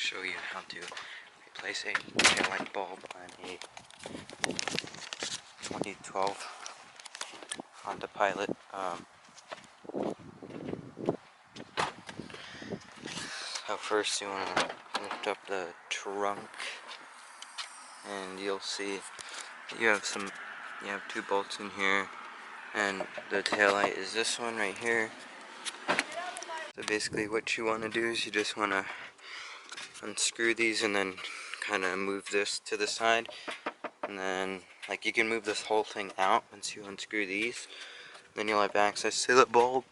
show you how to replace a taillight bulb on a 2012 Honda Pilot. So first you want to lift up the trunk, and you'll see you have two bolts in here, and the taillight is this one right here. So basically what you want to do is you just want to unscrew these and then kind of move this to the side, and then like you can move this whole thing out once you unscrew these. Then you'll have access to the bulb,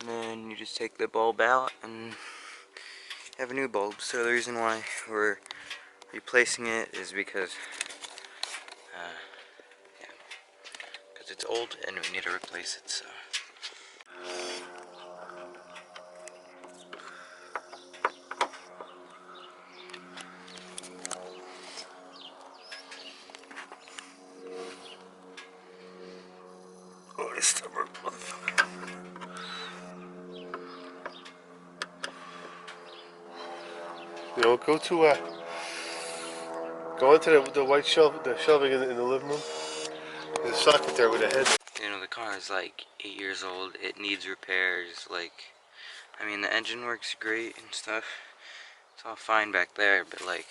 and then you just take the bulb out and have a new bulb. So the reason why we're replacing it is because it's old and we need to replace it. So oh, this stubborn motherfucker. You know, go into the white shelf, the shelving in the living room. There's a socket there with a head. You know, the car is like 8 years old. It needs repairs. Like, I mean, the engine works great and stuff. It's all fine back there, but like,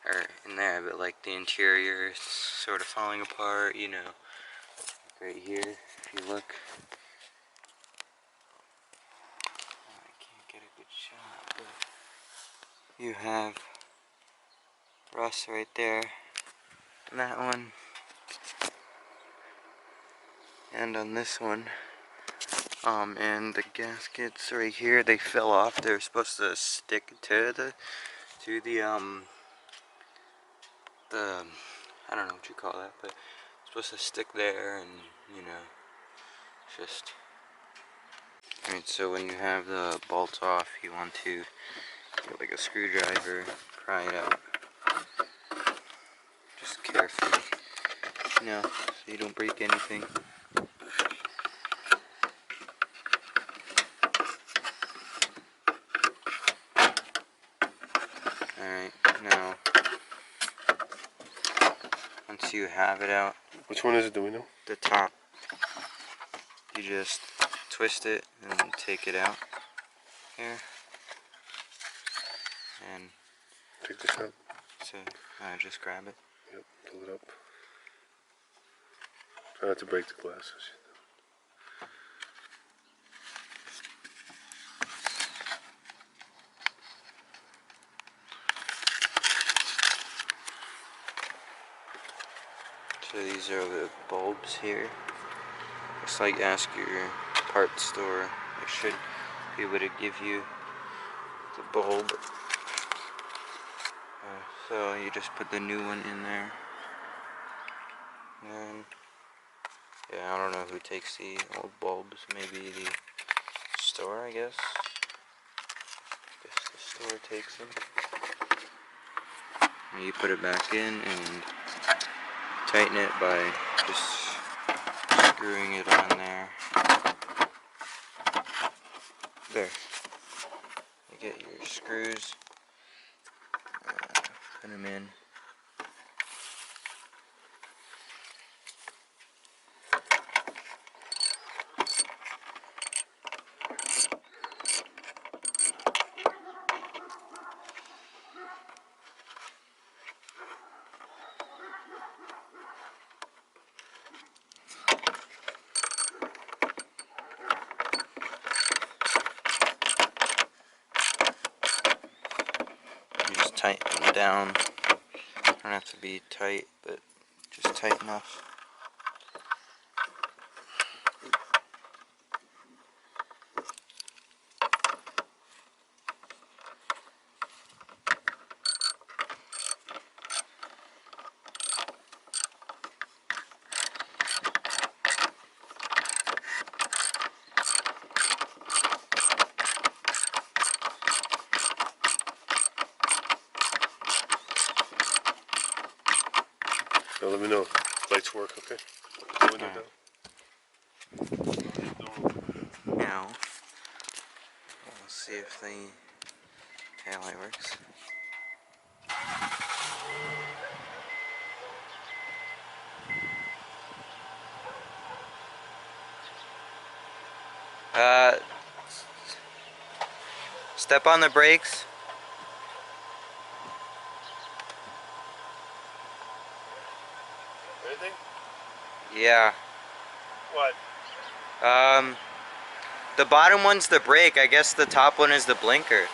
or in there, but like the interior is sort of falling apart. You know, right here, if you look. I can't get a good shot, but you have rust right there, and that one, and on this one. And the gaskets right here, they fell off. They're supposed to stick to the I don't know what you call that, but it's supposed to stick there, and you know, just. Alright, so when you have the bolts off, you want to get like a screwdriver, pry it out, just carefully, you know, so you don't break anything. Alright, now, once you have it out. Which one is it, do we know? The top. You just twist it and take it out here. And take this out. So just grab it. Yep, pull it up. Try not to break the glasses. So these are the bulbs here. Just like ask your parts store. They should be able to give you the bulb. So you just put the new one in there. And yeah, I don't know who takes the old bulbs. Maybe the store, I guess. I guess the store takes them. And you put it back in and tighten it by just screwing it on there. There. You get your screws. Put them in. Just tighten them down. Don't have to be tight, but just tight enough. Now let me know if lights work, okay? Put the window down. Now, we'll see if the taillight works. Uh, Step on the brakes. Anything? Yeah. What? The bottom one's the brake. I guess the top one is the blinker.